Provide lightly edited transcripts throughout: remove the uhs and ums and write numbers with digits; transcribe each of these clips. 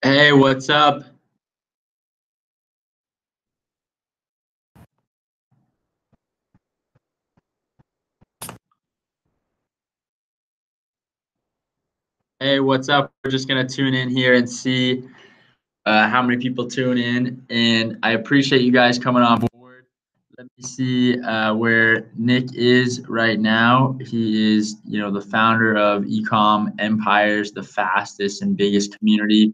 Hey, what's up? Hey, what's up? We're just gonna tune in here and see how many people tune in, and I appreciate you guys coming on board. Let me see where Nick is right now. He is, the founder of Ecom Empires, the fastest and biggest community.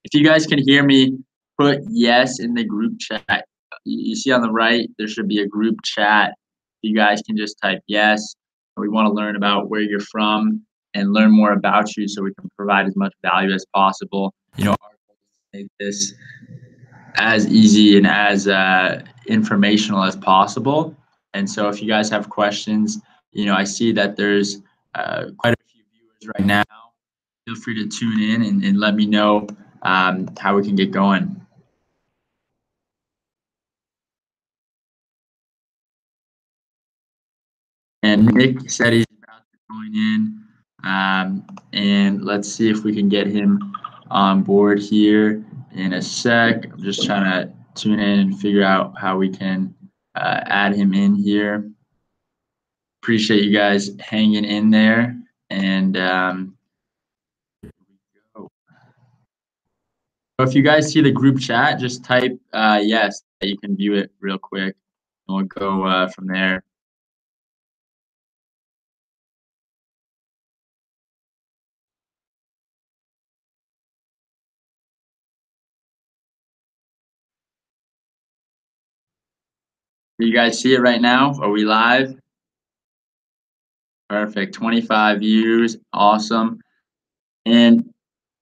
If you guys can hear me, put yes in the group chat. You see on the right, there should be a group chat. You guys can just type yes. We want to learn about where you're from and learn more about you so we can provide as much value as possible. Our goal is to make this as easy and as informational as possible. And so if you guys have questions, I see that there's quite a few viewers right now. Feel free to tune in and let me know how we can get going. And Nick said he's about to join in. And let's see if we can get him on board here in a sec. I'm just trying to tune in and figure out how we can add him in here. Appreciate you guys hanging in there. And if you guys see the group chat, just type yes. You can view it real quick. And we'll go from there. You guys see it right now? Are we live? Perfect. 25 views. Awesome. And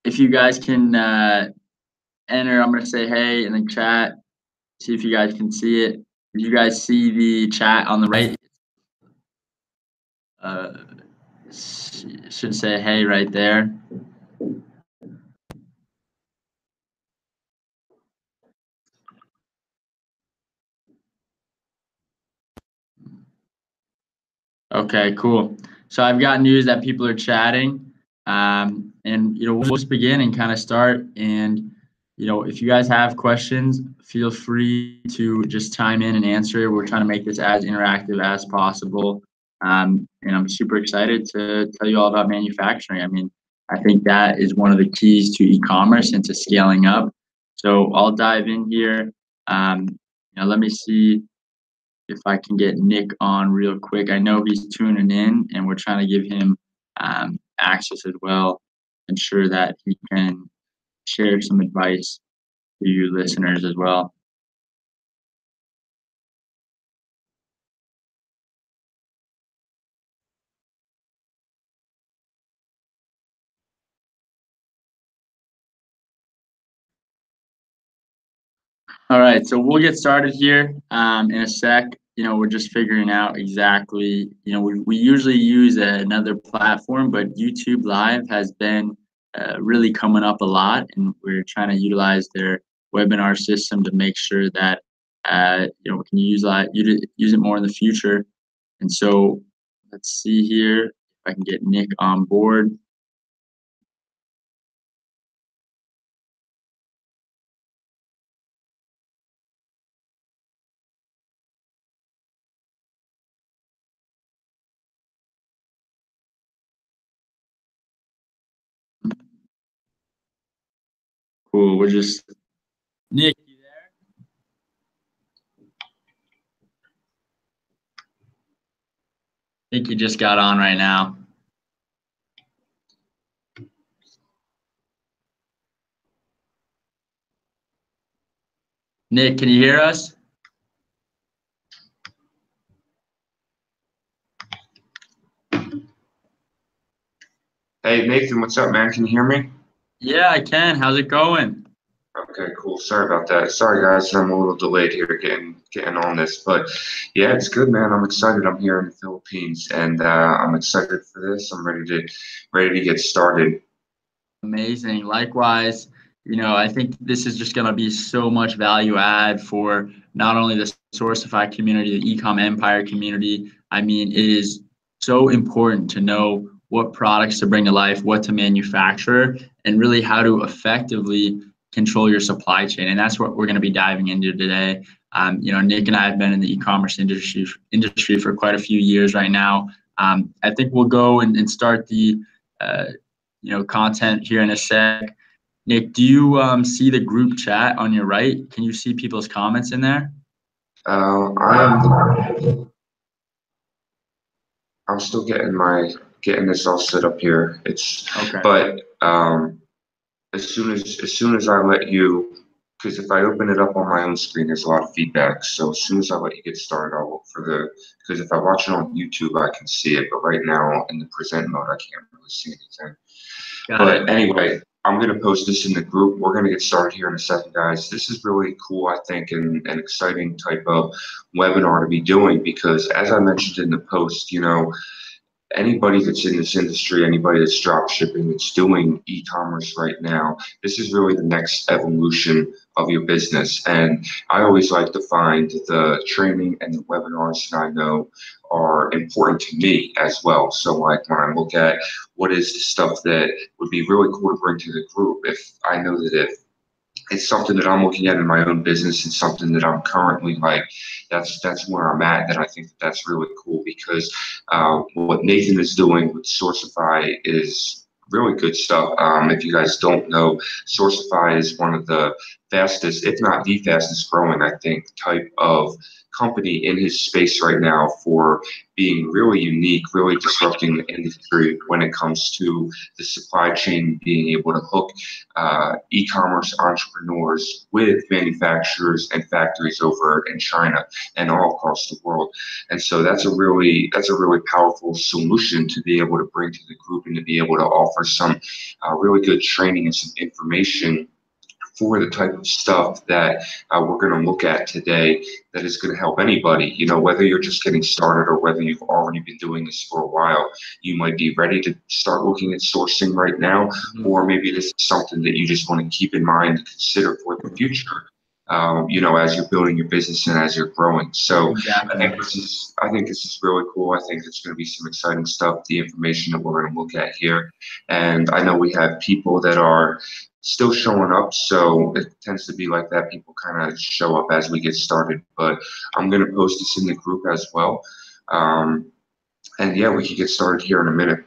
if you guys can enter, I'm going to say hey in the chat. See if you guys can see it. Did you guys see the chat on the right? Should say hey right there. Okay, cool. So I've got news that people are chatting, and we'll just begin and kind of start. And if you guys have questions, feel free to just chime in and answer. We're trying to make this as interactive as possible, and I'm super excited to tell you all about manufacturing. I mean, I think that is one of the keys to e-commerce and to scaling up. So I'll dive in here. Let me see if I can get Nick on real quick. I know he's tuning in, and we're trying to give him access as well, ensure that he can share some advice to you listeners as well. All right, so we'll get started here in a sec. We're just figuring out exactly, we usually use another platform, but YouTube Live has been really coming up a lot, and we're trying to utilize their webinar system to make sure that, we can use it more in the future. And so let's see here if I can get Nick on board. Cool. We're just Nick, you there? I think you just got on right now. Nick, can you hear us? Hey, Nathan, what's up, man? Can you hear me? Yeah, I can. How's it going? Okay, cool. Sorry about that. Sorry, guys, I'm a little delayed here getting on this, but yeah, it's good, man. I'm excited. I'm here in the Philippines, and I'm excited for this. I'm ready to get started. Amazing. Likewise, I think this is just going to be so much value add for not only the Sourcify community, the Ecom Empire community. I mean, it is so important to know what products to bring to life, what to manufacture, and really how to effectively control your supply chain. And that's what we're going to be diving into today. Nick and I have been in the e-commerce industry for quite a few years right now. I think we'll go and start the content here in a sec. Nick, do you see the group chat on your right? Can you see people's comments in there? I'm still getting this all set up here. Okay. But as soon as I let you, because if I open it up on my own screen, there's a lot of feedback. So as soon as I let you get started, I'll look for because if I watch it on YouTube, I can see it. But right now in the present mode, I can't really see anything. Got it. Anyway, I'm going to post this in the group. We're going to get started here in a second, guys. This is really cool, I think, and an exciting type of webinar to be doing because, as I mentioned in the post, anybody that's in this industry, anybody that's drop shipping, that's doing e-commerce right now, this is really the next evolution of your business. And I always like to find the training and the webinars that I know are important to me as well. So like when I look at what is the stuff that would be really cool to bring to the group, if I know that if it's something that I'm looking at in my own business and something that I'm currently that's where I'm at. And I think that's really cool because what Nathan is doing with Sourcify is really good stuff. If you guys don't know, Sourcify is one of the fastest, if not the fastest growing, I think, type of company in his space right now for being really unique, really disrupting the industry when it comes to the supply chain, being able to hook e-commerce entrepreneurs with manufacturers and factories over in China and all across the world. And so that's a really powerful solution to be able to bring to the group and to be able to offer some really good training and some information for the type of stuff that we're going to look at today that is going to help anybody. Whether you're just getting started or whether you've already been doing this for a while, you might be ready to start looking at sourcing right now, or maybe this is something that you just want to keep in mind and consider for the future. As you're building your business and as you're growing. So exactly. I think this is really cool. I think it's going to be some exciting stuff, the information that we're going to look at here. And I know we have people that are still showing up, so it tends to be like that. People kind of show up as we get started, but I'm going to post this in the group as well. And yeah, we can get started here in a minute.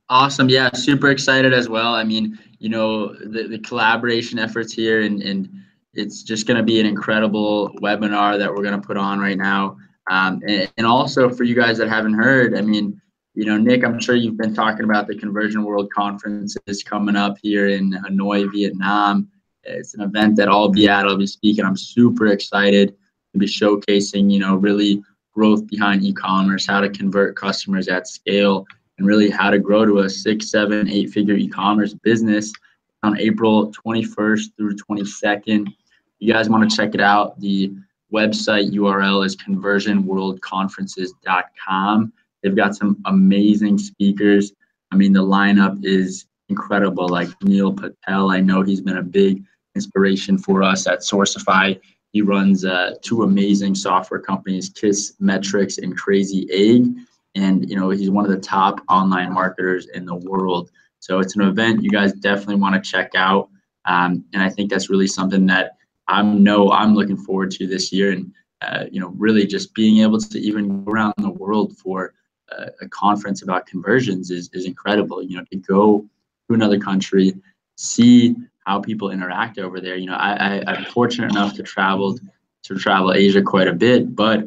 Awesome. Yeah, super excited as well. I mean, the collaboration efforts here, and it's just going to be an incredible webinar that we're going to put on right now. And also for you guys that haven't heard, I mean, Nick, I'm sure you've been talking about the Conversion World Conference is coming up here in Hanoi, Vietnam. It's an event that I'll be at. I'll be speaking. I'm super excited to be showcasing, really growth behind e-commerce, how to convert customers at scale, and really how to grow to a 6, 7, 8-figure e-commerce business on April 21st through 22nd. You guys want to check it out. The website URL is conversionworldconferences.com. They've got some amazing speakers. I mean, the lineup is incredible. Like Neil Patel, I know he's been a big inspiration for us at Sourcify. He runs 2 amazing software companies, Kiss Metrics and Crazy Egg. And, he's one of the top online marketers in the world. So it's an event you guys definitely want to check out. And I think that's really something that I'm looking forward to this year. And, really just being able to even go around the world for a conference about conversions is incredible. To go to another country, see how people interact over there. I'm fortunate enough to travel Asia quite a bit, but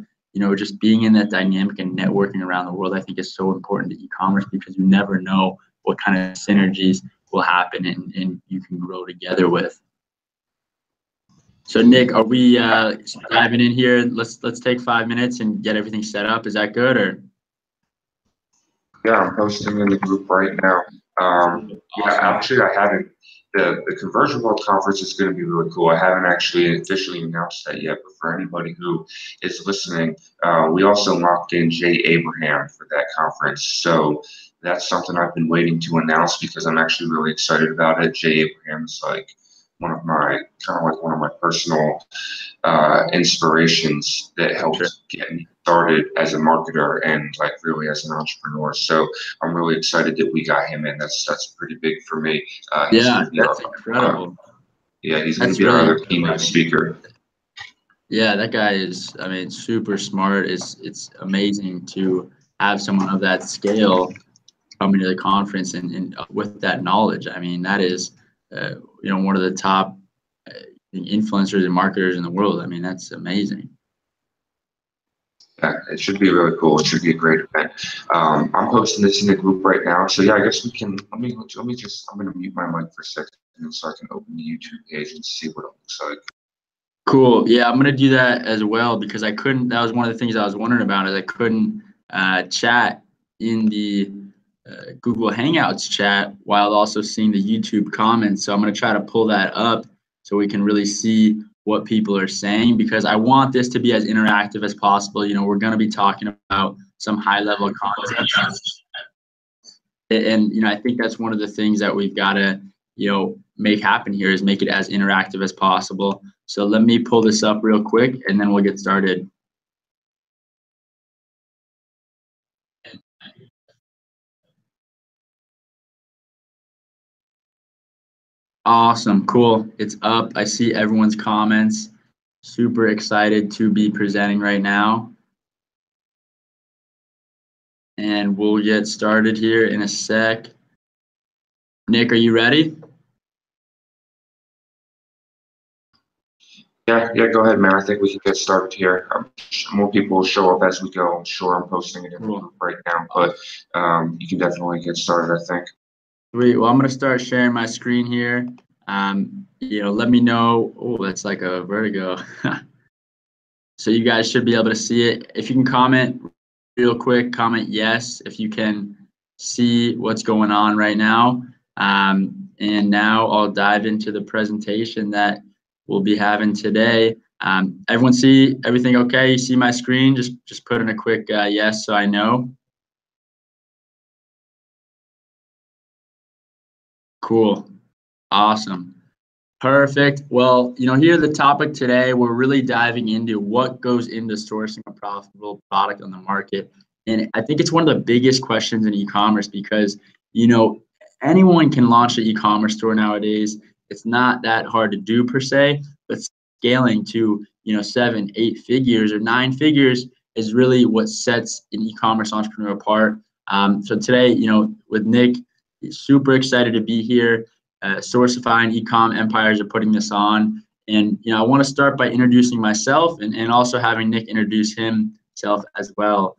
just being in that dynamic and networking around the world, I think is so important to e-commerce because you never know what kind of synergies will happen and you can grow together with. So Nick, are we diving in here? Let's take 5 minutes and get everything set up. Is that good or? Yeah, I'm posting in the group right now. Awesome. Yeah, actually, I haven't. The Conversion World Conference is going to be really cool. I haven't actually officially announced that yet, but for anybody who is listening, we also locked in Jay Abraham for that conference. So that's something I've been waiting to announce because I'm actually really excited about it. Jay Abraham is like one of my kind of like one of my personal inspirations that helped Sure. get me started as a marketer and like really as an entrepreneur. So I'm really excited that we got him in. That's pretty big for me. He's Yeah, going to be that's our incredible. yeah, he's going to That's be our really other keynote speaker. Yeah, that guy is, I mean, super smart. It's amazing to have someone of that scale coming to the conference and with that knowledge. I mean, that is, one of the top uh, influencers and marketers in the world. I mean, that's amazing. Yeah, it should be really cool. It should be a great event. I'm posting this in the group right now. So yeah, I guess we can. Let me just. I'm gonna mute my mic for a second so I can open the YouTube page and see what it looks like. Cool. Yeah, I'm gonna do that as well because I couldn't. That was one of the things I was wondering about is I couldn't chat in the Google Hangouts chat while also seeing the YouTube comments. So I'm gonna try to pull that up so we can really see what people are saying because I want this to be as interactive as possible. We're gonna be talking about some high level concepts, and I think that's one of the things that we've got to make happen here is make it as interactive as possible. So let me pull this up real quick and then we'll get started. Awesome, cool. It's up. I see everyone's comments. Super excited to be presenting right now. And we'll get started here in a sec. Nick, are you ready? Yeah, go ahead, man. I think we can get started here. More people will show up as we go. I'm sure I'm posting it in the group right now, but you can definitely get started, I think. Sweet. Well, I'm going to start sharing my screen here. Let me know. Oh, that's like a vertigo. So you guys should be able to see it. If you can comment real quick, comment yes if you can see what's going on right now. And now I'll dive into the presentation that we'll be having today. Everyone see everything okay? You see my screen? Just put in a quick yes so I know. Cool. Awesome. Perfect. Well, here the topic today, we're really diving into what goes into sourcing a profitable product on the market. And I think it's one of the biggest questions in e-commerce because, anyone can launch an e-commerce store nowadays. It's not that hard to do per se, but scaling to, 7, 8 figures or 9 figures is really what sets an e-commerce entrepreneur apart. So today, with Nick, super excited to be here. Sourcify and Ecom Empires are putting this on. And, I want to start by introducing myself and also having Nick introduce himself as well.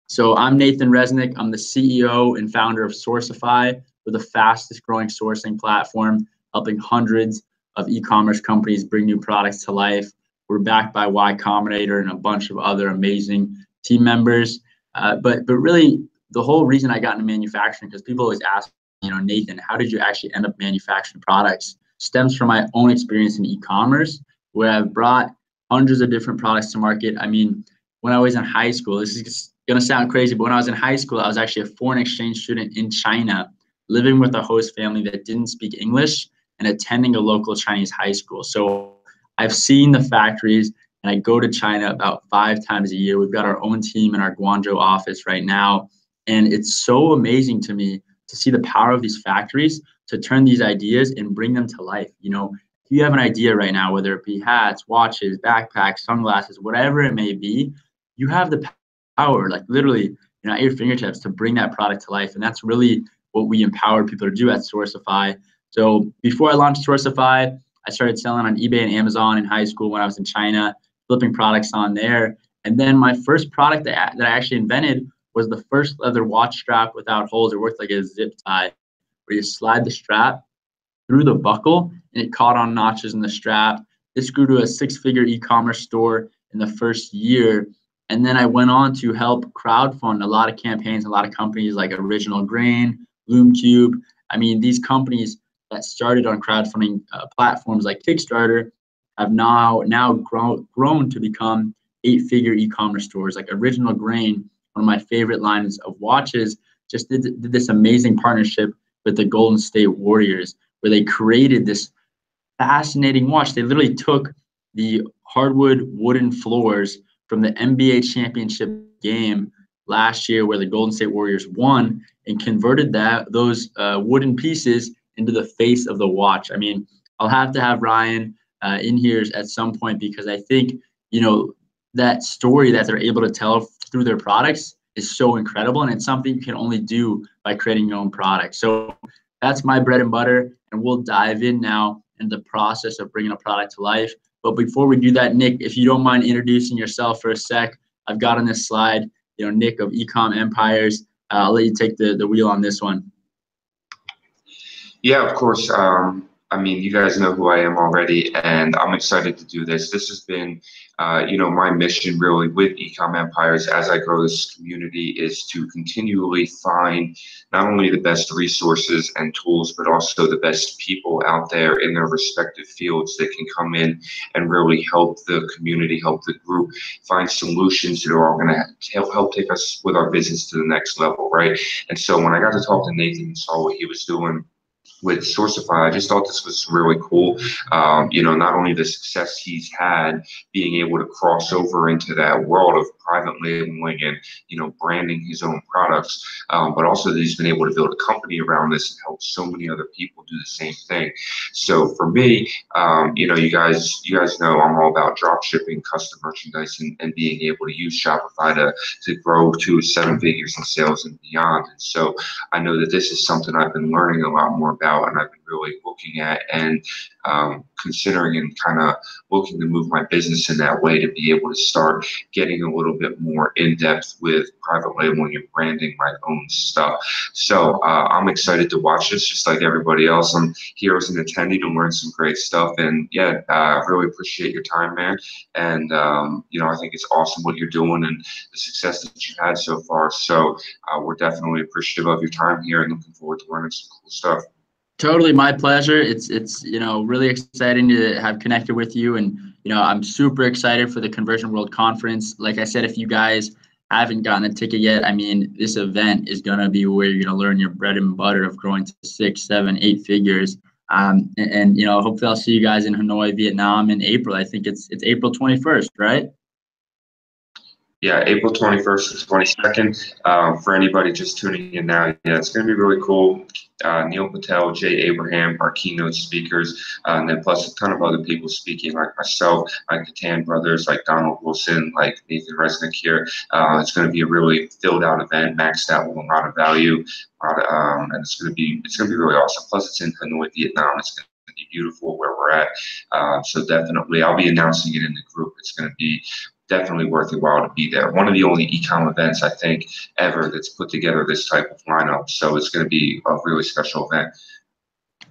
So I'm Nathan Resnick. I'm the CEO and founder of Sourcify. We're the fastest growing sourcing platform, helping hundreds of e-commerce companies bring new products to life. We're backed by Y Combinator and a bunch of other amazing team members. But really, the whole reason I got into manufacturing, because people always ask, Nathan, how did you actually end up manufacturing products? Stems from my own experience in e-commerce, where I've brought hundreds of different products to market. I mean, when I was in high school, this is going to sound crazy, but when I was in high school, I was actually a foreign exchange student in China, living with a host family that didn't speak English and attending a local Chinese high school. So I've seen the factories and I go to China about 5 times a year. We've got our own team in our Guangzhou office right now. And it's so amazing to me to see the power of these factories to turn these ideas and bring them to life. If you have an idea right now, whether it be hats, watches, backpacks, sunglasses, whatever it may be, you have the power, like literally, at your fingertips to bring that product to life. And that's really what we empower people to do at Sourcify. So before I launched Sourcify, I started selling on eBay and Amazon in high school when I was in China, flipping products on there. And then my first product that I actually invented was the first leather watch strap without holes. It worked like a zip tie, where you slide the strap through the buckle and it caught on notches in the strap. This grew to a 6-figure e-commerce store in the first year. And then I went on to help crowdfund a lot of campaigns, a lot of companies like Original Grain, LoomCube. I mean, these companies that started on crowdfunding platforms like Kickstarter have now grown to become 8-figure e-commerce stores. Like Original Grain, one of my favorite lines of watches, just did this amazing partnership with the Golden State Warriors, where they created this fascinating watch. They literally took the hardwood wooden floors from the NBA championship game last year where the Golden State Warriors won and converted those wooden pieces into the face of the watch. I mean, I'll have to have Ryan in here at some point because I think, that story that they're able to tell through their products is so incredible. And it's something you can only do by creating your own product. So that's my bread and butter. And we'll dive in now in the process of bringing a product to life. But before we do that, Nick, if you don't mind introducing yourself for a sec, I've got on this slide, Nick of Ecom Empires. I'll let you take the wheel on this one. Yeah, of course. I mean, you guys know who I am already, and I'm excited to do this. This has been, my mission really with Ecom Empires as I grow this community is to continually find not only the best resources and tools, but also the best people out there in their respective fields that can come in and really help the community, help the group find solutions that are all going to help take us with our business to the next level, right? And so when I got to talk to Nathan and saw what he was doing with Sourcify, I just thought this was really cool. Not only the success he's had being able to cross over into that world of private labeling and, branding his own products, but also that he's been able to build a company around this and help so many other people do the same thing. So for me, you guys know I'm all about drop shipping, custom merchandise, and being able to use Shopify to grow to 7 figures in sales and beyond. And so I know that this is something I've been learning a lot more about, and I've been really looking at and considering and kind of looking to move my business in that way to be able to start getting a little bit more in depth with private labeling and branding my own stuff. So I'm excited to watch this just like everybody else. I'm here as an attendee to learn some great stuff, and yeah, I really appreciate your time, man. And I think it's awesome what you're doing and the success that you've had so far. So we're definitely appreciative of your time here and looking forward to learning some cool stuff. Totally, my pleasure. It's really exciting to have connected with you, and I'm super excited for the Conversion World Conference. Like I said, if you guys haven't gotten a ticket yet, I mean, this event is gonna be where you're gonna learn your bread and butter of growing to 6, 7, 8 figures. And hopefully I'll see you guys in Hanoi, Vietnam in April. I think it's April 21st, right? Yeah, April 21st and 22nd. For anybody just tuning in now, yeah, it's going to be really cool. Neil Patel, Jay Abraham, our keynote speakers, and then plus a ton of other people speaking, like myself, like the Tan brothers, like Donald Wilson, like Nathan Resnick here. It's going to be a really filled out event, maxed out with a lot of value, and it's going to be really awesome. Plus, it's in Hanoi, Vietnam. It's going to be beautiful where we're at. So definitely, I'll be announcing it in the group. It's going to be definitely worth your while to be there. One of the only ecom events I think ever that's put together this type of lineup. So it's going to be a really special event.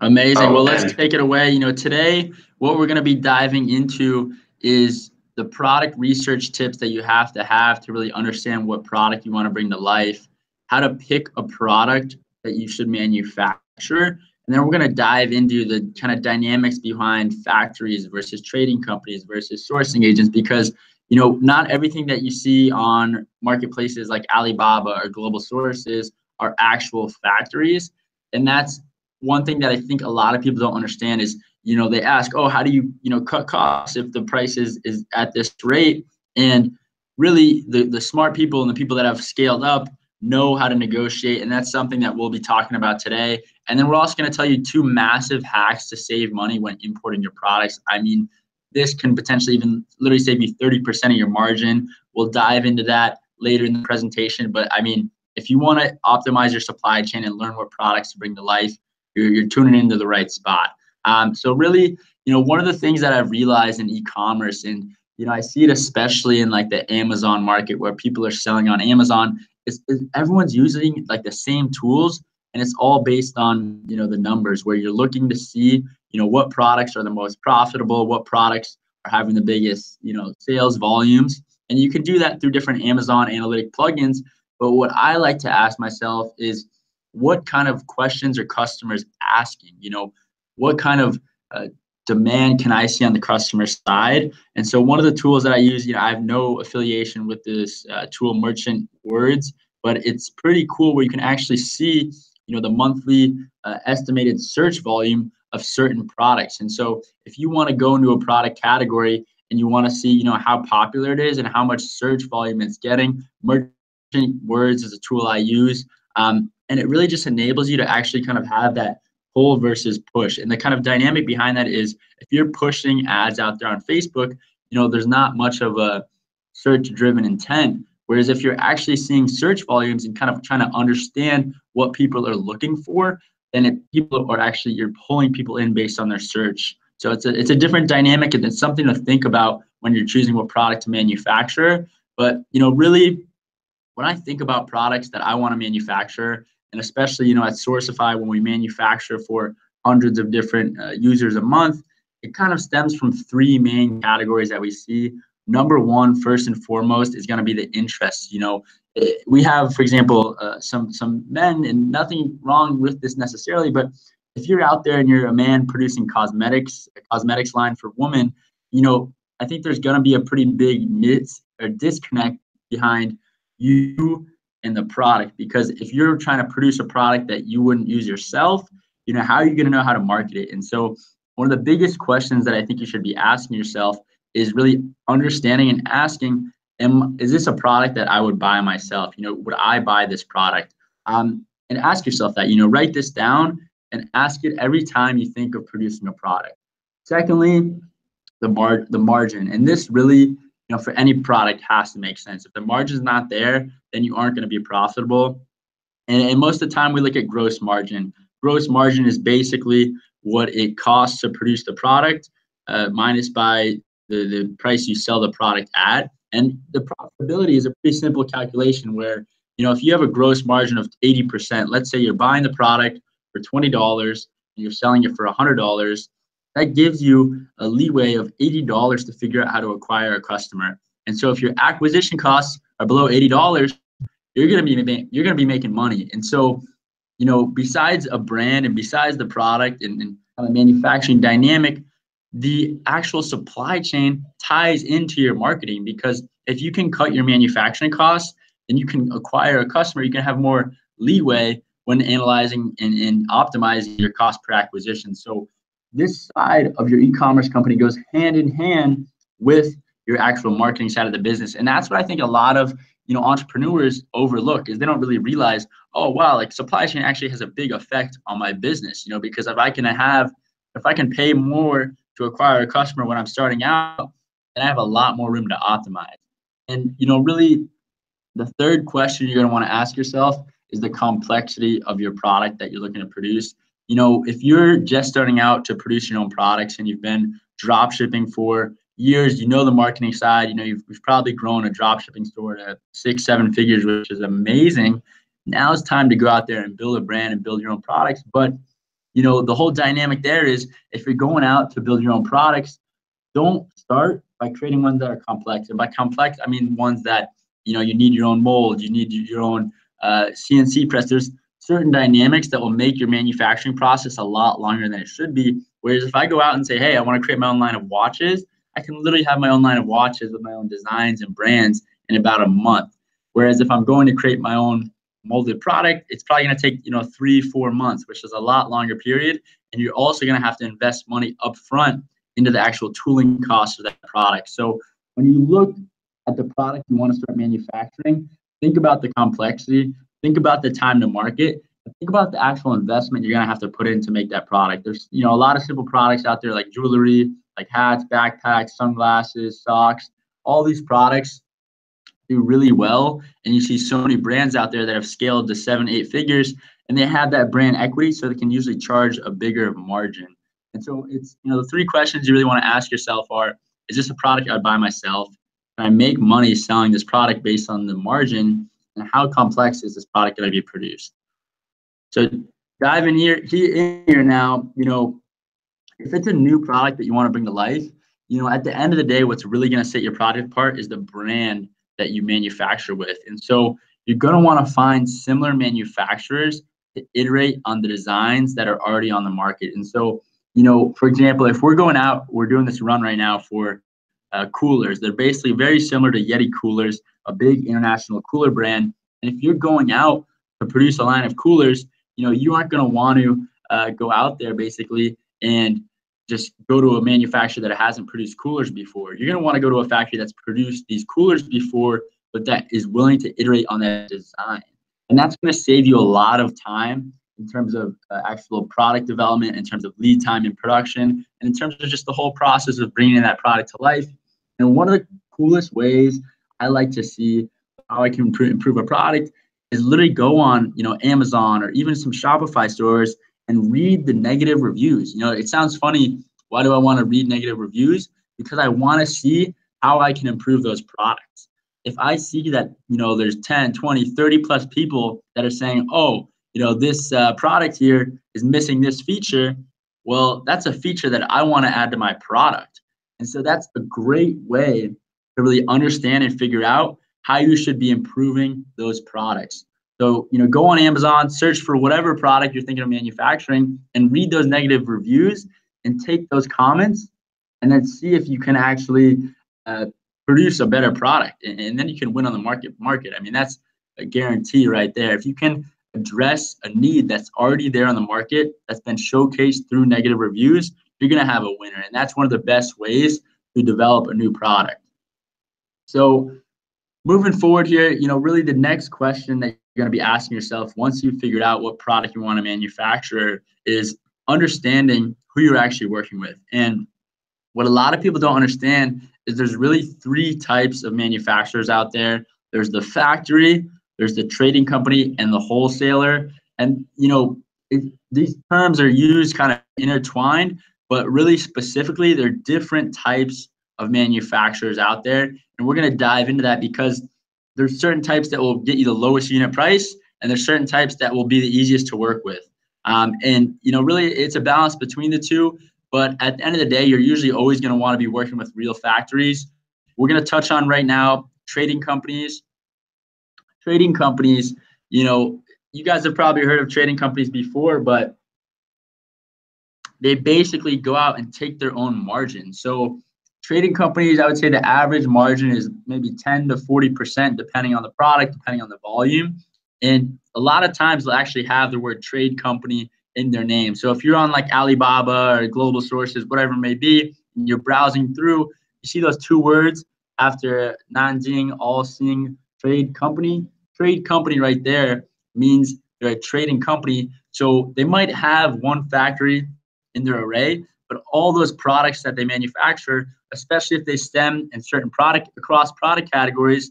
Amazing. Well, let's take it away. Today what we're going to be diving into is the product research tips that you have to really understand what product you want to bring to life, how to pick a product that you should manufacture. And then we're going to dive into the kind of dynamics behind factories versus trading companies versus sourcing agents, because not everything that you see on marketplaces like Alibaba or global sources are actual factories. And that's one thing that I think a lot of people don't understand is, they ask, oh, how do you, cut costs if the price is at this rate? And really the smart people and the people that have scaled up know how to negotiate. And that's something that we'll be talking about today. And then we're also going to tell you 2 massive hacks to save money when importing your products. I mean, this can potentially even literally save you 30% of your margin. We'll dive into that later in the presentation. But I mean, if you want to optimize your supply chain and learn what products to bring to life, you're tuning into the right spot. So really, one of the things that I've realized in e-commerce, and I see it especially in like the Amazon market where people are selling on Amazon, is everyone's using like the same tools, and it's all based on the numbers where you're looking to see what products are the most profitable, what products are having the biggest sales volumes, and you can do that through different Amazon analytic plugins. But what I like to ask myself is, what kind of questions are customers asking? What kind of demand can I see on the customer side? And so one of the tools that I use, I have no affiliation with this tool, Merchant Words, but it's pretty cool where you can actually see the monthly estimated search volume of certain products. And so if you want to go into a product category and you want to see, how popular it is and how much search volume it's getting, merchant words is a tool I use. And it really just enables you to actually kind of have that pull versus push. And the kind of dynamic behind that is if you're pushing ads out there on Facebook, there's not much of a search driven intent. Whereas if you're actually seeing search volumes and kind of trying to understand what people are looking for, then people are actually, you're pulling people in based on their search. So it's a different dynamic, and it's something to think about when you're choosing what product to manufacture. But, really, when I think about products that I want to manufacture, and especially, at Sourcify, when we manufacture for hundreds of different users a month, it kind of stems from three main categories that we see. Number one, first and foremost, is going to be the interests. We have, for example, some men, and nothing wrong with this necessarily, but if you're out there and you're a man producing cosmetics, a cosmetics line for women, I think there's going to be a pretty big disconnect behind you and the product, because if you're trying to produce a product that you wouldn't use yourself, how are you going to know how to market it? And so one of the biggest questions that I think you should be asking yourself is really understanding and asking, is this a product that I would buy myself? Would I buy this product? And ask yourself that, write this down and ask it every time you think of producing a product. Secondly, the margin. And this really, for any product has to make sense. If the margin's not there, then you aren't going to be profitable. And most of the time we look at gross margin. Gross margin is basically what it costs to produce the product minus by the price you sell the product at. And the profitability is a pretty simple calculation where, if you have a gross margin of 80%, let's say you're buying the product for $20 and you're selling it for $100, that gives you a leeway of $80 to figure out how to acquire a customer. And so if your acquisition costs are below $80, you're going to be making money. And so, besides a brand and besides the product and kind of manufacturing dynamic, the actual supply chain ties into your marketing, because if you can cut your manufacturing costs, then you can acquire a customer. You can have more leeway when analyzing and optimizing your cost per acquisition. So this side of your e-commerce company goes hand in hand with your actual marketing side of the business. And that's what I think a lot of entrepreneurs overlook, is they don't really realize, oh wow, like supply chain actually has a big effect on my business, because if I can pay more to acquire a customer when I'm starting out, then I have a lot more room to optimize. And really, the third question you're going to want to ask yourself is the complexity of your product that you're looking to produce. If you're just starting out to produce your own products and you've been drop shipping for years, the marketing side, you've probably grown a drop shipping store to 6-7 figures, which is amazing. Now it's time to go out there and build a brand and build your own products. But the whole dynamic there is, if you're going out to build your own products, don't start by creating ones that are complex. And by complex, I mean ones that, you need your own mold, you need your own CNC press. There's certain dynamics that will make your manufacturing process a lot longer than it should be. Whereas if I go out and say, hey, I want to create my own line of watches, I can literally have my own line of watches with my own designs and brands in about a month. Whereas if I'm going to create my own molded product, it's probably going to take 3-4 months, which is a lot longer period. And you're also going to have to invest money up front into the actual tooling costs of that product. So when you look at the product you want to start manufacturing, think about the complexity, think about the time to market, and think about the actual investment you're going to have to put in to make that product. There's a lot of simple products out there, like jewelry, like hats, backpacks, sunglasses, socks. All these products do really well, and you see so many brands out there that have scaled to 7-8 figures, and they have that brand equity, so they can usually charge a bigger margin. And so it's the three questions you really want to ask yourself are: is this a product I'd buy myself? Can I make money selling this product based on the margin? And how complex is this product going to be produced? So dive in here now. If it's a new product that you want to bring to life, at the end of the day, what's really going to set your product apart is the brand that you manufacture with. And so you're going to want to find similar manufacturers to iterate on the designs that are already on the market. And so, for example, if we're going out, we're doing this run right now for coolers. They're basically very similar to Yeti coolers, a big international cooler brand. And if you're going out to produce a line of coolers, you aren't going to want to go out there basically and just go to a manufacturer that hasn't produced coolers before. You're going to want to go to a factory that's produced these coolers before, but that is willing to iterate on that design. And that's going to save you a lot of time in terms of actual product development, in terms of lead time in production, and in terms of just the whole process of bringing that product to life. And one of the coolest ways I like to see how I can improve a product is literally go on, Amazon or even some Shopify stores and read the negative reviews. It sounds funny. Why do I want to read negative reviews? Because I want to see how I can improve those products. If I see that, there's 10, 20, 30 plus people that are saying, oh, this product here is missing this feature. Well, that's a feature that I want to add to my product. And so that's a great way to really understand and figure out how you should be improving those products. So, go on Amazon, search for whatever product you're thinking of manufacturing and read those negative reviews and take those comments and then see if you can actually produce a better product. And then you can win on the market. I mean, that's a guarantee right there. If you can address a need that's already there on the market, that's been showcased through negative reviews, you're going to have a winner. And that's one of the best ways to develop a new product. So moving forward here, really the next question that you're going to be asking yourself once you've figured out what product you want to manufacture is understanding who you're actually working with. And what a lot of people don't understand is there's really three types of manufacturers out there. There's the factory, there's the trading company, and the wholesaler. And, these terms are used kind of intertwined, but really specifically, they're different types of manufacturers out there. And we're going to dive into that because there's certain types that will get you the lowest unit price, and there's certain types that will be the easiest to work with. And really it's a balance between the two. But at the end of the day, you're usually always going to want to be working with real factories. We're going to touch on right now trading companies. Trading companies, you guys have probably heard of trading companies before, but they basically go out and take their own margin. So trading companies, I would say the average margin is maybe 10 to 40%, depending on the product, depending on the volume. And a lot of times they'll actually have the word trade company in their name. So if you're on like Alibaba or Global Sources, whatever it may be, and you're browsing through, you see those two words after Nanjing All-Seeing Trade Company. Trade company right there means they're a trading company. So they might have one factory in their array, but all those products that they manufacture, especially if they stem in certain across product categories,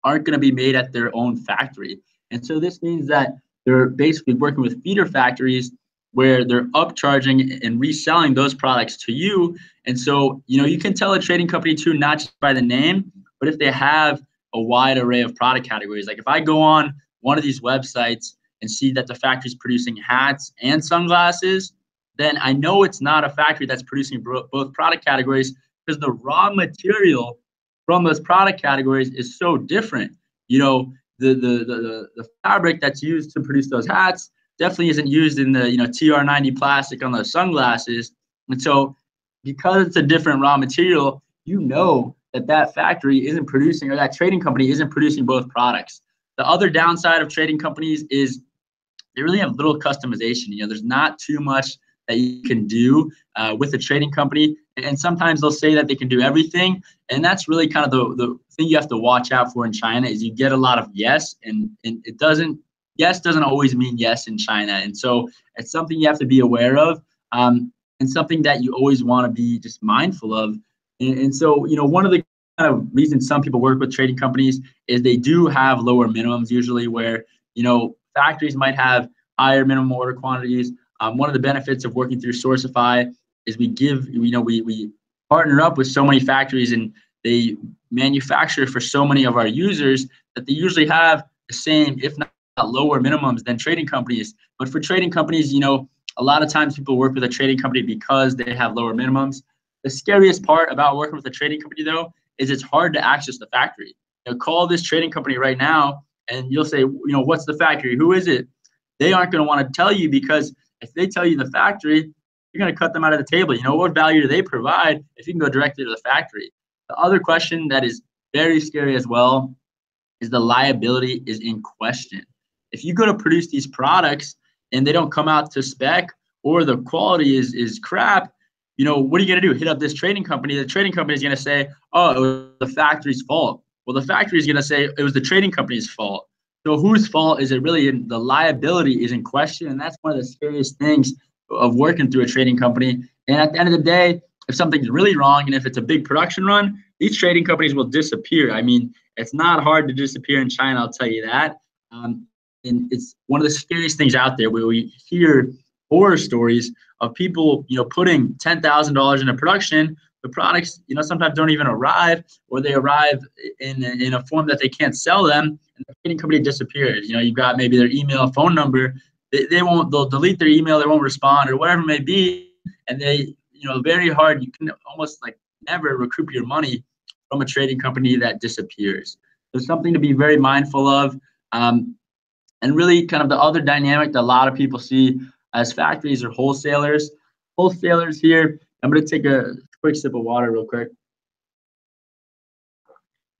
aren't going to be made at their own factory. And so this means that they're basically working with feeder factories where they're upcharging and reselling those products to you. And so, you can tell a trading company too, not just by the name, but if they have a wide array of product categories. Like if I go on one of these websites and see that the factory's producing hats and sunglasses, then I know it's not a factory that's producing both product categories because the raw material from those product categories is so different. The fabric that's used to produce those hats definitely isn't used in the TR90 plastic on those sunglasses. And so because it's a different raw material, that factory isn't producing, or that trading company isn't producing both products. The other downside of trading companies is they really have little customization. There's not too much that you can do with a trading company. And sometimes they'll say that they can do everything. And that's really kind of the thing you have to watch out for in China is you get a lot of yes, and yes doesn't always mean yes in China. And so it's something you have to be aware of, and something that you always want to be just mindful of. And so, one of the kind of reasons some people work with trading companies is they do have lower minimums usually where, factories might have higher minimum order quantities. One of the benefits of working through Sourcify is we partner up with so many factories and they manufacture for so many of our users that they usually have the same, if not lower minimums than trading companies. But for trading companies, a lot of times people work with a trading company because they have lower minimums. The scariest part about working with a trading company, though, is it's hard to access the factory. Call this trading company right now, and you'll say, what's the factory? Who is it? They aren't going to want to tell you because if they tell you the factory, you're going to cut them out of the table. What value do they provide if you can go directly to the factory? The other question that is very scary as well is the liability is in question. If you go to produce these products and they don't come out to spec, or the quality is crap, what are you going to do? Hit up this trading company. The trading company is going to say, oh, it was the factory's fault. Well, the factory is going to say it was the trading company's fault. So whose fault is it really? The liability is in question. And that's one of the scariest things of working through a trading company. And at the end of the day, if something's really wrong and if it's a big production run, these trading companies will disappear. I mean, it's not hard to disappear in China, I'll tell you that. And it's one of the scariest things out there where we hear horror stories of people, putting $10,000 into production. The products, sometimes don't even arrive, or they arrive in a form that they can't sell them, and the trading company disappears. You've got maybe their email, phone number. They'll delete their email, they won't respond, or whatever it may be, and they, very hard. You can almost like never recoup your money from a trading company that disappears. There's something to be very mindful of. And really kind of the other dynamic that a lot of people see as factories or wholesalers. Wholesalers here, I'm going to take a quick sip of water real quick.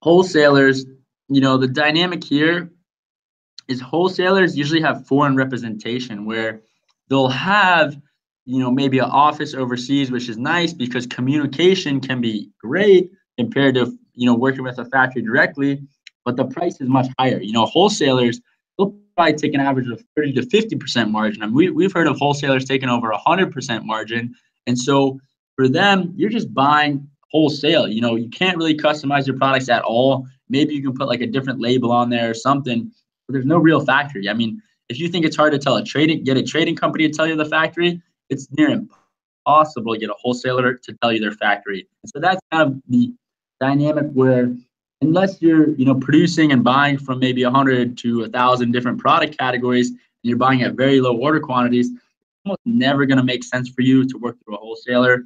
Wholesalers, the dynamic here is wholesalers usually have foreign representation where they'll have, maybe an office overseas, which is nice because communication can be great compared to, working with a factory directly, but the price is much higher. Wholesalers, they'll probably take an average of 30 to 50% margin. I mean, we've heard of wholesalers taking over 100% margin. And so for them, you're just buying wholesale. You can't really customize your products at all. Maybe you can put like a different label on there or something, but there's no real factory. I mean, if you think it's hard to get a trading company to tell you the factory, it's near impossible to get a wholesaler to tell you their factory. And so that's kind of the dynamic where unless you're, producing and buying from maybe 100 to 1,000 different product categories, and you're buying at very low order quantities, it's almost never going to make sense for you to work through a wholesaler.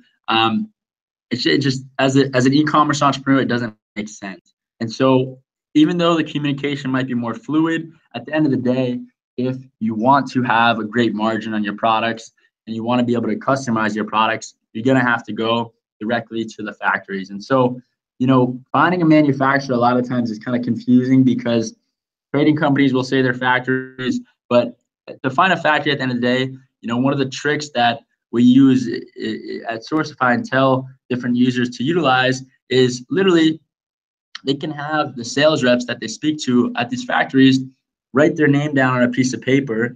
It just as an e-commerce entrepreneur, it doesn't make sense. And so even though the communication might be more fluid, at the end of the day, if you want to have a great margin on your products and you want to be able to customize your products, you're going to have to go directly to the factories. And so, finding a manufacturer a lot of times is kind of confusing because trading companies will say they're factories, but to find a factory at the end of the day, one of the tricks that we use at Sourcify and tell different users to utilize is literally they can have the sales reps that they speak to at these factories write their name down on a piece of paper,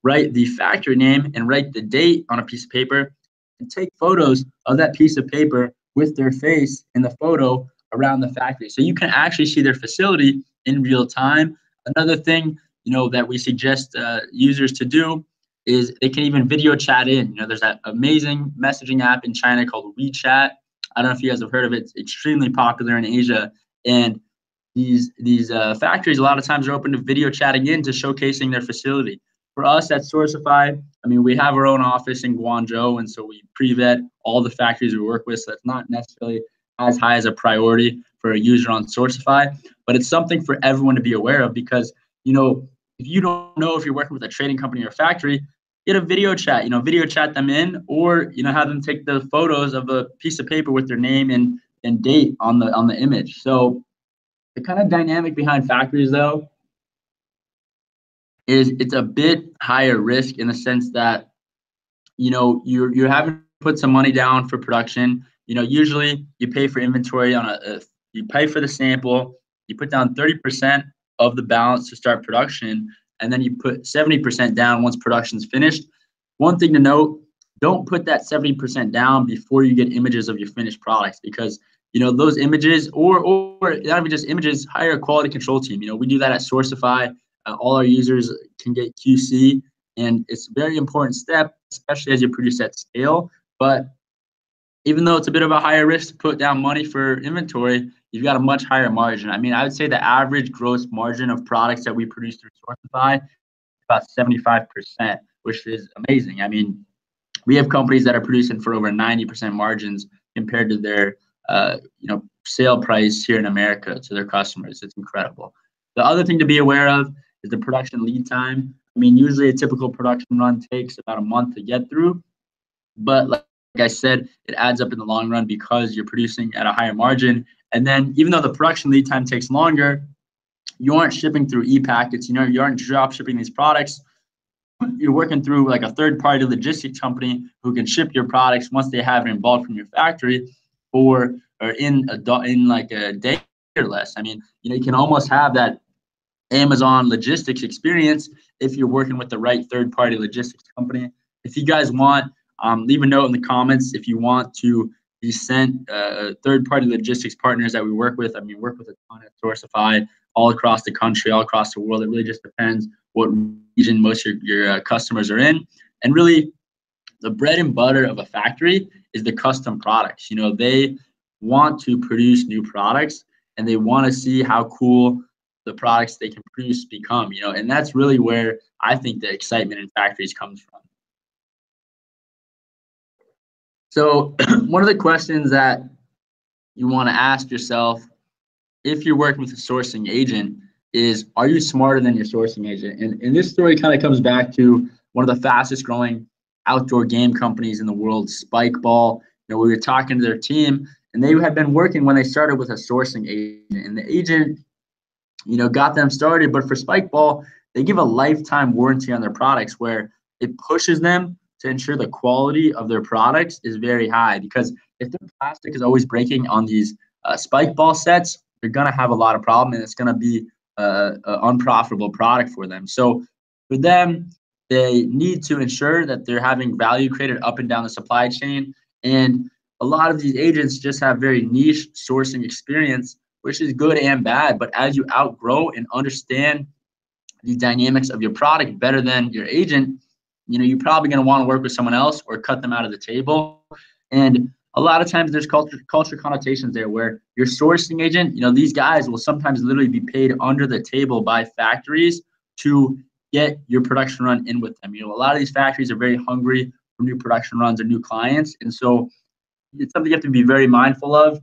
write the factory name and write the date on a piece of paper, and take photos of that piece of paper with their face in the photo around the factory. So you can actually see their facility in real time. Another thing, that we suggest users to do is they can even video chat in. There's that amazing messaging app in China called WeChat. I don't know if you guys have heard of it. It's extremely popular in Asia. And these factories a lot of times are open to video chatting in to showcasing their facility. For us at Sourcify, I mean, we have our own office in Guangzhou, and so we pre-vet all the factories we work with, so that's not necessarily as high as a priority for a user on Sourcify, but it's something for everyone to be aware of because, if you don't know if you're working with a trading company or a factory, get a video chat, video chat them in or, have them take the photos of a piece of paper with their name and date on the image. So the kind of dynamic behind factories, though, is it's a bit higher risk in the sense that, you're having to put some money down for production. Usually you pay for inventory you pay for the sample, you put down 30% of the balance to start production, and then you put 70% down once production's finished. One thing to note, don't put that 70% down before you get images of your finished products because those images or not even just images, hire a quality control team. We do that at Sourcify. All our users can get QC, and it's a very important step, especially as you produce at scale. But even though it's a bit of a higher risk to put down money for inventory, you've got a much higher margin. I mean, I would say the average gross margin of products that we produce through Sourcify is about 75%, which is amazing. I mean, we have companies that are producing for over 90% margins compared to their sale price here in America to their customers. It's incredible. The other thing to be aware of is the production lead time. I mean, usually a typical production run takes about a month to get through, but like I said, it adds up in the long run because you're producing at a higher margin. And then even though the production lead time takes longer, you aren't shipping through e-packets, you aren't drop shipping these products you're working through like a third-party logistics company who can ship your products once they have it in bulk from your factory, or in like a day or less. I mean, you can almost have that Amazon logistics experience if you're working with the right third-party logistics company. If you guys want, leave a note in the comments if you want to be sent third-party logistics partners that we work with. I mean, work with a ton at Sourcify all across the country, all across the world. It really just depends what region most of your customers are in. And really, the bread and butter of a factory is the custom products. They want to produce new products, and they want to see how cool the products they can produce become, and that's really where I think the excitement in factories comes from. So one of the questions that you want to ask yourself if you're working with a sourcing agent is, are you smarter than your sourcing agent? And this story kind of comes back to one of the fastest growing outdoor game companies in the world, Spike Ball. We were talking to their team, and they had been working when they started with a sourcing agent, and the agent got them started. But for Spike Ball, they give a lifetime warranty on their products where it pushes them to ensure the quality of their products is very high. Because if the plastic is always breaking on these Spike Ball sets, they're going to have a lot of problem, and it's going to be an unprofitable product for them. So for them, they need to ensure that they're having value created up and down the supply chain. And a lot of these agents just have very niche sourcing experience, which is good and bad. But as you outgrow and understand the dynamics of your product better than your agent, you're probably going to want to work with someone else or cut them out of the table. And a lot of times there's culture connotations there where your sourcing agent, these guys will sometimes literally be paid under the table by factories to get your production run in with them. A lot of these factories are very hungry for new production runs and new clients. And so it's something you have to be very mindful of.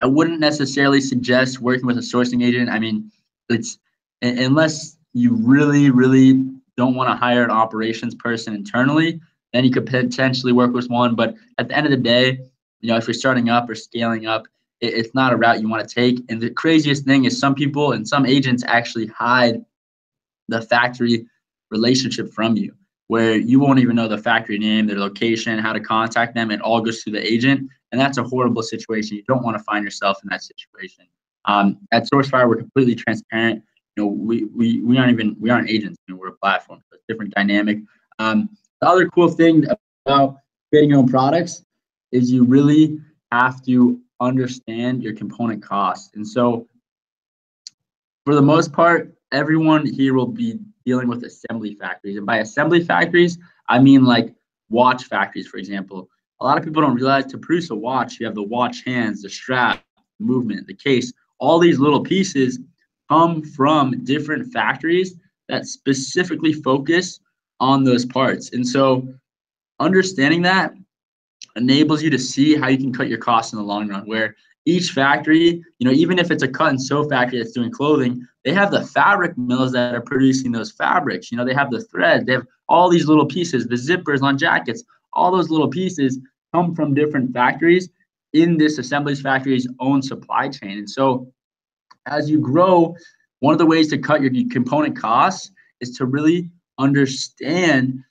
I wouldn't necessarily suggest working with a sourcing agent. I mean, it's unless you really, really don't want to hire an operations person internally, then you could potentially work with one. But at the end of the day, if you're starting up or scaling up, it's not a route you want to take. And the craziest thing is some people and some agents actually hide the factory relationship from you, where you won't even know the factory name, their location, how to contact them. It all goes through the agent. And that's a horrible situation. You don't want to find yourself in that situation. At Sourcefire, we're completely transparent. We aren't agents. We're a platform. So it's a different dynamic. The other cool thing about creating your own products is you really have to understand your component costs. And so for the most part, everyone here will be dealing with assembly factories. And by assembly factories, I mean like watch factories, for example. A lot of people don't realize to produce a watch, you have the watch hands, the strap, the movement, the case. All these little pieces come from different factories that specifically focus on those parts. And so understanding that enables you to see how you can cut your costs in the long run, where each factory, even if it's a cut and sew factory that's doing clothing, they have the fabric mills that are producing those fabrics. They have the thread, they have all these little pieces, the zippers on jackets, all those little pieces come from different factories in this assemblies factory's own supply chain. And so as you grow, one of the ways to cut your component costs is to really understand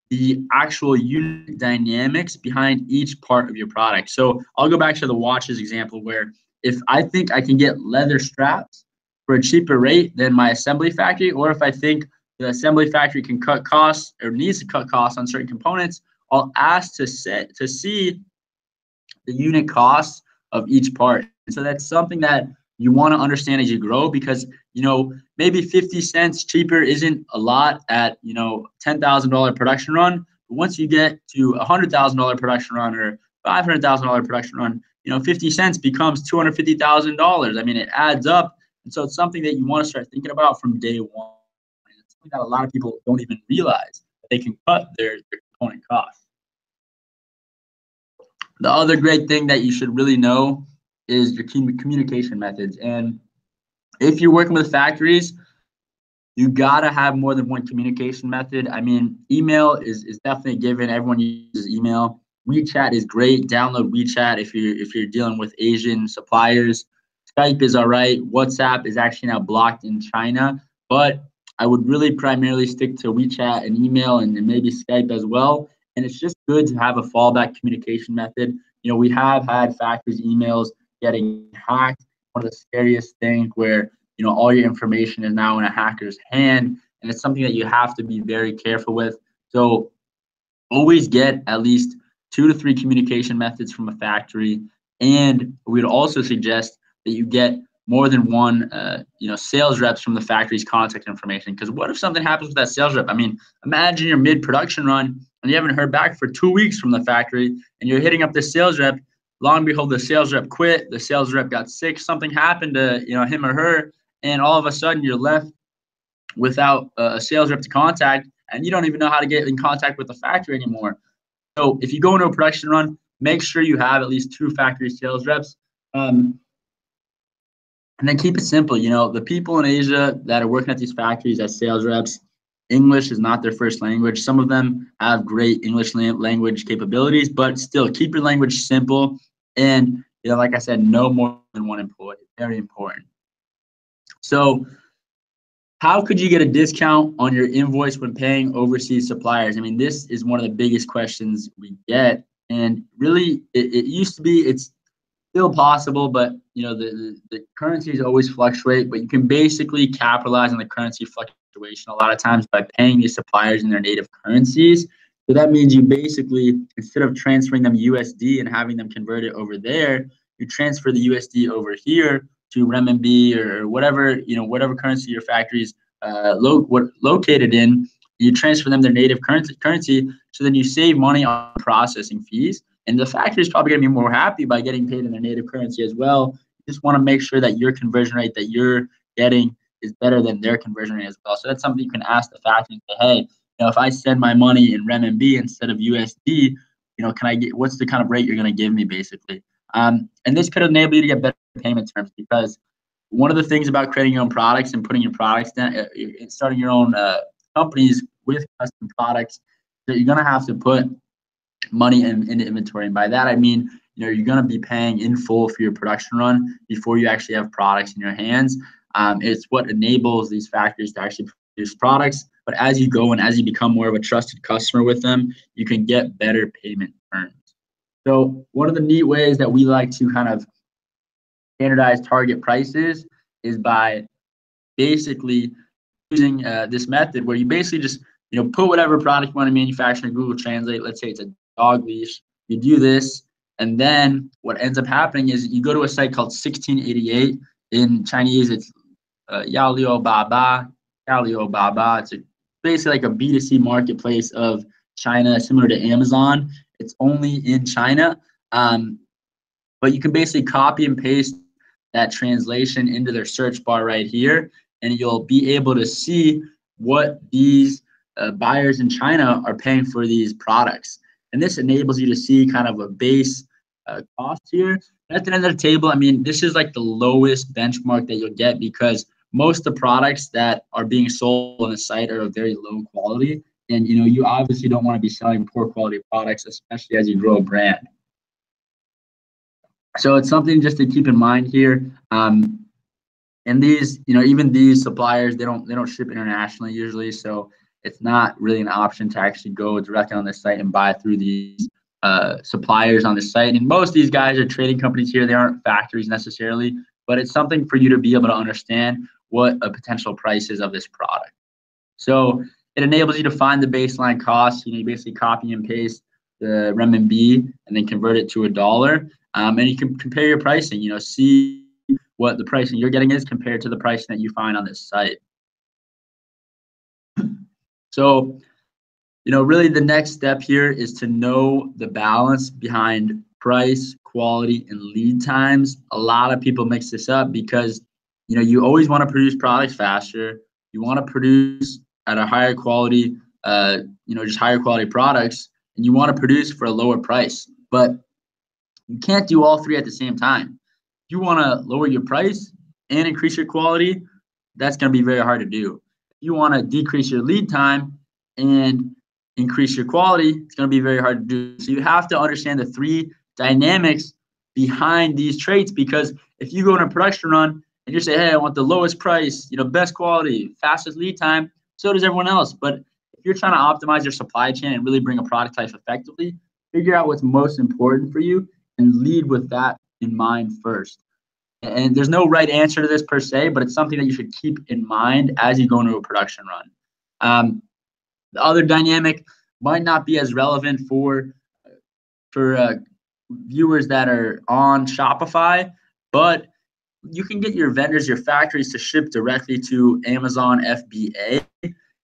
the actual unit dynamics behind each part of your product. So I'll go back to the watches example, where if I think I can get leather straps for a cheaper rate than my assembly factory, or if I think the assembly factory can cut costs or needs to cut costs on certain components, I'll ask to see the unit costs of each part. And so that's something that you want to understand as you grow, because maybe 50 cents cheaper isn't a lot at $10,000 production run, but once you get to $100,000 production run or $500,000 production run, 50 cents becomes $250,000. I mean, it adds up. And so it's something that you want to start thinking about from day one. And it's something that a lot of people don't even realize, that they can cut their component costs. The other great thing that you should really know is your communication methods. And if you're working with factories, you gotta have more than one communication method. I mean, email is definitely a given. Everyone uses email. WeChat is great. Download WeChat if you're dealing with Asian suppliers. Skype is all right. WhatsApp is actually now blocked in China, but I would really primarily stick to WeChat and email and maybe Skype as well. And it's just good to have a fallback communication method. We have had factories' emails getting hacked. One of the scariest things where, all your information is now in a hacker's hand. And it's something that you have to be very careful with. So always get at least 2 to 3 communication methods from a factory. And we'd also suggest that you get more than one, sales reps from the factory's contact information. Because what if something happens with that sales rep? I mean, imagine you're mid-production run and you haven't heard back for 2 weeks from the factory, and you're hitting up the sales rep. Lo and behold, the sales rep quit. The sales rep got sick. Something happened to him or her, and all of a sudden you're left without a sales rep to contact, and you don't even know how to get in contact with the factory anymore. So if you go into a production run, make sure you have at least 2 factory sales reps. And then keep it simple. The people in Asia that are working at these factories as sales reps, English is not their first language. Some of them have great English language capabilities, but still keep your language simple. And, like I said, no more than one employee. Very important. So how could you get a discount on your invoice when paying overseas suppliers? I mean, this is one of the biggest questions we get. And really, it used to be, it's still possible, but the currencies always fluctuate. But you can basically capitalize on the currency fluctuation a lot of times by paying these suppliers in their native currencies. So that means you basically, instead of transferring them USD and having them convert it over there, you transfer the USD over here to renminbi or whatever whatever currency your factory's located in. You transfer them their native currency, so then you save money on processing fees. And the factory is probably going to be more happy by getting paid in their native currency as well. You just want to make sure that your conversion rate that you're getting is better than their conversion rate as well. So that's something you can ask the factory and say, hey, if I send my money in renminbi instead of USD, can I get, what's the kind of rate you're going to give me, basically? And this could enable you to get better payment terms, because one of the things about creating your own products and putting your products down, starting your own companies with custom products, that you're going to have to put money in inventory. And by that, I mean, you're going to be paying in full for your production run before you actually have products in your hands. It's what enables these factories to actually produce products. But as you go and as you become more of a trusted customer with them, you can get better payment terms. So one of the neat ways that we like to kind of standardize target prices is by basically using this method where you basically just put whatever product you want to manufacture in Google Translate. Let's say it's a dog leash. You do this, and then what ends up happening is you go to a site called 1688. In Chinese, it's Yao Liu Baba. It's basically like a B2C marketplace of China, similar to Amazon. It's only in China, but you can basically copy and paste that translation into their search bar right here, and you'll be able to see what these buyers in China are paying for these products. And this enables you to see kind of a base cost here. And at the end of the table, I mean, this is like the lowest benchmark that you'll get, because most of the products that are being sold on the site are of very low quality. And, you obviously don't want to be selling poor quality products, especially as you grow a brand. So it's something just to keep in mind here. And these, even these suppliers, they don't ship internationally usually. So it's not really an option to actually go directly on this site and buy through these suppliers on the site. And most of these guys are trading companies here. They aren't factories necessarily, but it's something for you to be able to understand what a potential price is of this product. So it enables you to find the baseline cost. You basically copy and paste the renminbi and then convert it to $1. And you can compare your pricing, see what the pricing you're getting is compared to the pricing that you find on this site. So, really the next step here is to know the balance behind price, quality, and lead times. A lot of people mix this up because, you always want to produce products faster. You want to produce at a higher quality, just higher quality products, and you want to produce for a lower price. But you can't do all three at the same time. If you want to lower your price and increase your quality, that's going to be very hard to do. If you want to decrease your lead time and increase your quality, it's going to be very hard to do. So you have to understand the three dynamics behind these traits, because if you go in a production run and you say, hey, I want the lowest price, best quality, fastest lead time, so does everyone else. But if you're trying to optimize your supply chain and really bring a product life effectively, figure out what's most important for you and lead with that in mind first. And there's no right answer to this per se, but it's something that you should keep in mind as you go into a production run. The other dynamic might not be as relevant for viewers that are on Shopify, but you can get your vendors, your factories to ship directly to Amazon FBA.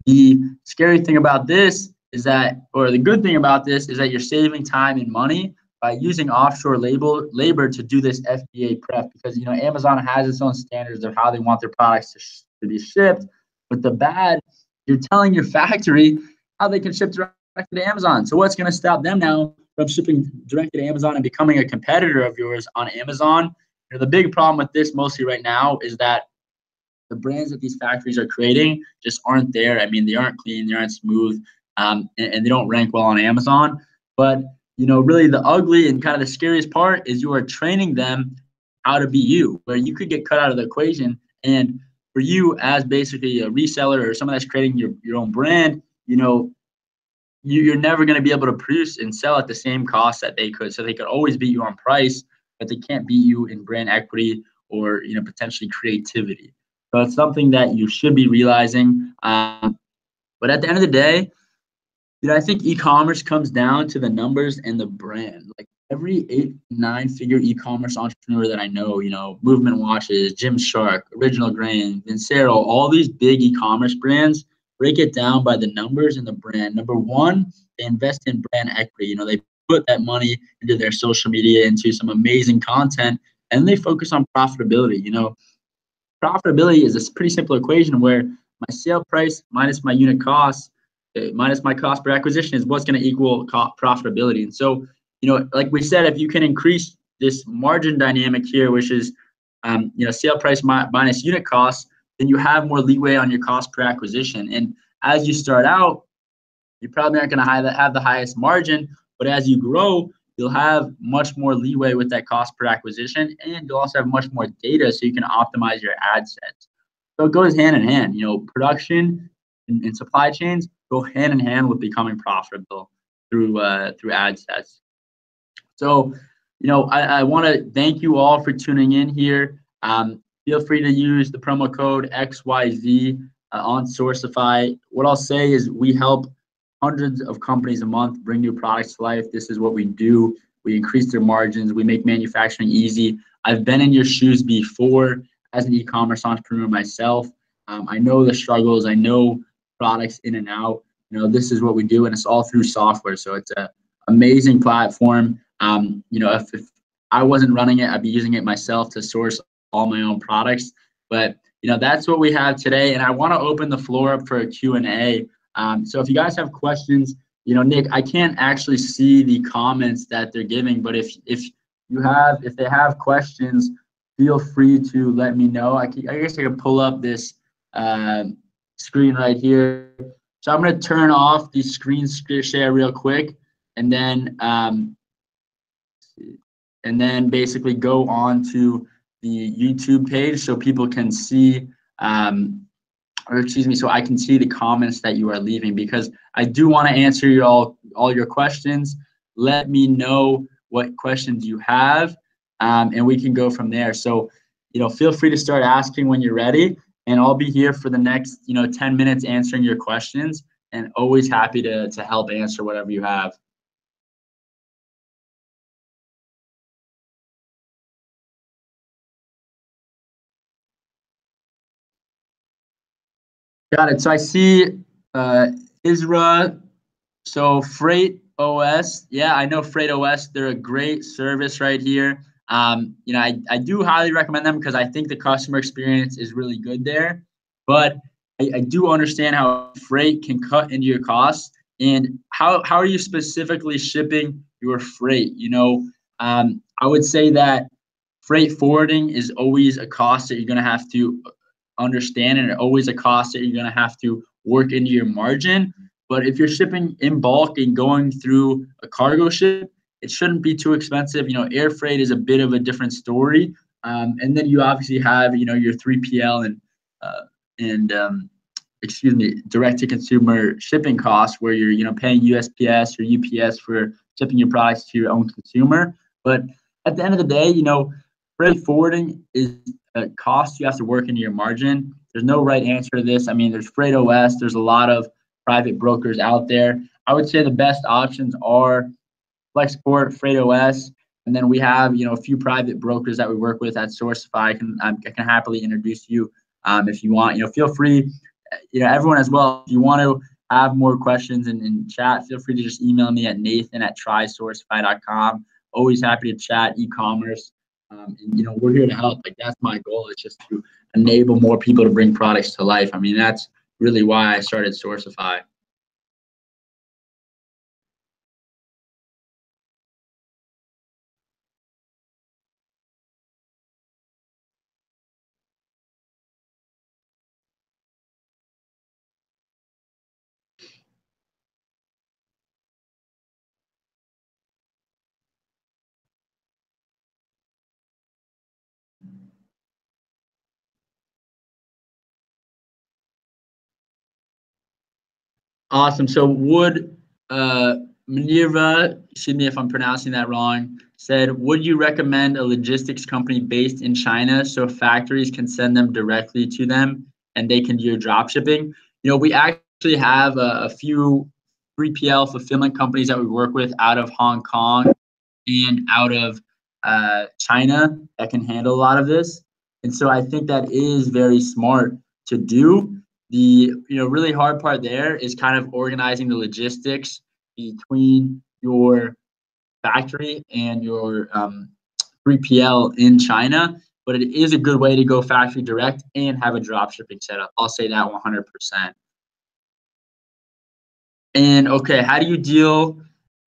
The scary thing about this is that, or the good thing about this is that you're saving time and money by using offshore labor to do this FBA prep, because Amazon has its own standards of how they want their products to be shipped. But the bad, you're telling your factory how they can ship directly to Amazon. So what's going to stop them now from shipping directly to Amazon and becoming a competitor of yours on Amazon? The big problem with this mostly right now is that the brands that these factories are creating just aren't there. I mean, they aren't clean, they aren't smooth, and they don't rank well on Amazon. But really the ugly and kind of the scariest part is you are training them how to be you, where you could get cut out of the equation. And for you as basically a reseller or someone that's creating your own brand, you're never going to be able to produce and sell at the same cost that they could. So they could always beat you on price, but they can't beat you in brand equity or potentially creativity. So it's something that you should be realizing. But at the end of the day, I think e-commerce comes down to the numbers and the brand. Like every 8-9-figure e-commerce entrepreneur that I know, Movement Watches, Gymshark, Original Grain, Vincero, all these big e-commerce brands, break it down by the numbers and the brand. Number one, they invest in brand equity. They put that money into their social media, into some amazing content, and they focus on profitability. Profitability is a pretty simple equation where my sale price minus my unit cost minus my cost per acquisition is what's going to equal profitability. And so, like we said, if you can increase this margin dynamic here, which is, sale price minus unit cost, then you have more leeway on your cost per acquisition. And as you start out, you probably aren't going to have the highest margin, but as you grow, you'll have much more leeway with that cost per acquisition, and you'll also have much more data so you can optimize your ad sets. So it goes hand in hand. Production and supply chains go hand in hand with becoming profitable through ad sets. So, I want to thank you all for tuning in here. Feel free to use the promo code XYZ on Sourcify. What I'll say is we help hundreds of companies a month bring new products to life. This is what we do. We increase their margins. We make manufacturing easy. I've been in your shoes before as an e-commerce entrepreneur myself. I know the struggles. I know products in and out. This is what we do, and it's all through software. So it's an amazing platform. If I wasn't running it, I'd be using it myself to source all my own products. But that's what we have today, and I want to open the floor up for a Q&A. So if you guys have questions, Nick, I can't actually see the comments that they're giving, but if they have questions, feel free to let me know. I guess I can pull up this screen right here. So I'm going to turn off the screen share real quick, and then basically go on to the YouTube page so people can see, so I can see the comments that you are leaving, because I do want to answer all your questions. Let me know what questions you have, and we can go from there. So, feel free to start asking when you're ready, and I'll be here for the next, 10 minutes answering your questions, and always happy to help answer whatever you have. Got it. So I see Isra. So Freight OS. Yeah, I know Freight OS. They're a great service right here. I do highly recommend them because I think the customer experience is really good there. But I do understand how freight can cut into your costs. And how are you specifically shipping your freight? I would say that freight forwarding is always a cost that you're going to have to understand, and always a cost that you're going to have to work into your margin. But if you're shipping in bulk and going through a cargo ship, it shouldn't be too expensive. Air freight is a bit of a different story. And then you obviously have, your 3PL and excuse me, direct to consumer shipping costs where you're, paying USPS or UPS for shipping your products to your own consumer. But at the end of the day, freight forwarding is a cost you have to work into your margin. There's no right answer to this. I mean, there's Freight OS, there's a lot of private brokers out there. I would say the best options are Flexport, Freight OS, and then we have, a few private brokers that we work with at Sourcify. I can happily introduce you if you want. Feel free, everyone as well. If you want to have more questions and chat, feel free to just email me at nathan@trysourcify.com. Always happy to chat e-commerce. And, we're here to help. Like, that's my goal. It's just to enable more people to bring products to life. I mean, that's really why I started Sourcify. Awesome. So would Minerva, excuse me if I'm pronouncing that wrong, said, would you recommend a logistics company based in China so factories can send them directly to them and they can do your drop shipping? We actually have a few 3PL fulfillment companies that we work with out of Hong Kong and out of China that can handle a lot of this. And so I think that is very smart to do. The really hard part there is kind of organizing the logistics between your factory and your 3PL in China. But it is a good way to go factory direct and have a drop shipping setup. I'll say that 100%. And okay, how do you deal?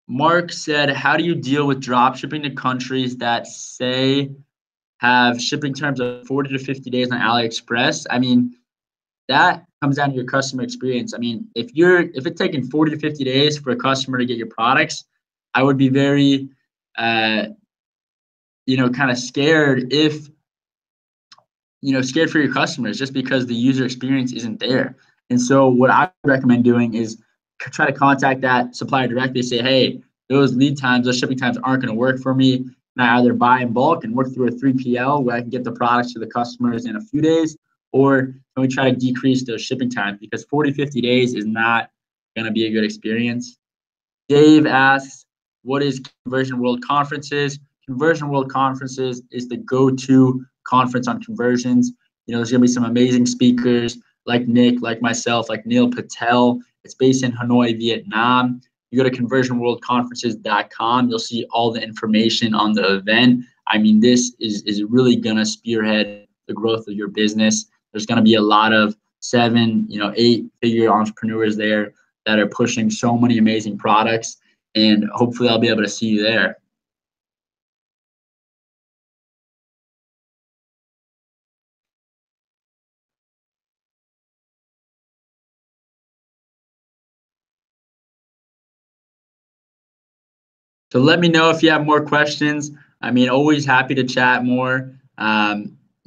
Mark said, how do you deal with drop shipping to countries that say have shipping terms of 40 to 50 days on AliExpress? I mean, that comes down to your customer experience. I mean, if it's taking 40 to 50 days for a customer to get your products, I would be very, kind of scared scared for your customers just because the user experience isn't there. And so what I recommend doing is try to contact that supplier directly, say, hey, those lead times, those shipping times aren't going to work for me. And I either buy in bulk and work through a 3PL where I can get the products to the customers in a few days, or can we try to decrease those shipping times because 40, 50 days is not going to be a good experience. Dave asks, what is Conversion World Conferences? Conversion World Conferences is the go-to conference on conversions. There's going to be some amazing speakers like Nick, like myself, like Neil Patel. It's based in Hanoi, Vietnam. You go to conversionworldconferences.com. You'll see all the information on the event. I mean, this is really going to spearhead the growth of your business. There's going to be a lot of 7, 8-figure entrepreneurs there that are pushing so many amazing products, and hopefully I'll be able to see you there. So let me know if you have more questions. I mean, always happy to chat more.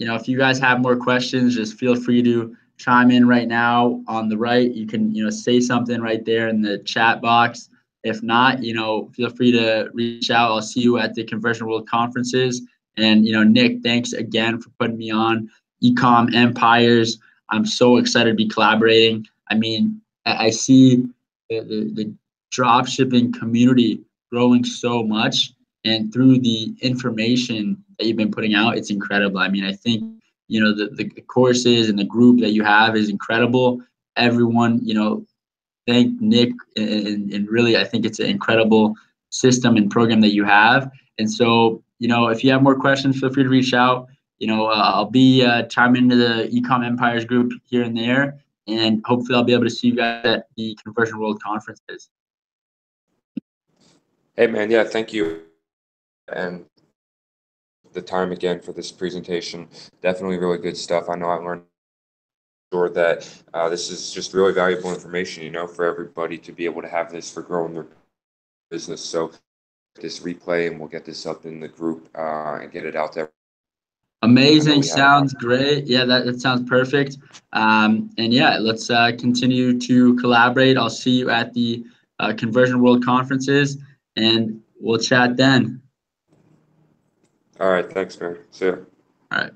If you guys have more questions, just feel free to chime in right now on the right. You can, say something right there in the chat box. If not, feel free to reach out. I'll see you at the Conversion World Conferences. And, Nick, thanks again for putting me on Ecom Empires. I'm so excited to be collaborating. I mean, I see the drop shipping community growing so much, and through the information that you've been putting out, it's incredible. I mean, I think the courses and the group that you have is incredible. Everyone, thank Nick, and really I think it's an incredible system and program that you have. And so if you have more questions, feel free to reach out. I'll be chiming into the Ecom Empires group here and there, and hopefully I'll be able to see you guys at the Conversion World Conferences. Hey man, yeah, thank you. And the time again for this presentation. Definitely really good stuff. I know I learned sure that this is just really valuable information, for everybody to be able to have this for growing their business. So this replay, and we'll get this up in the group and get it out there. Amazing. we had it. Sounds great. Yeah, that sounds perfect. And yeah, let's continue to collaborate. I'll see you at the Conversion World conferences, and we'll chat then. All right, thanks, man. See ya. All right.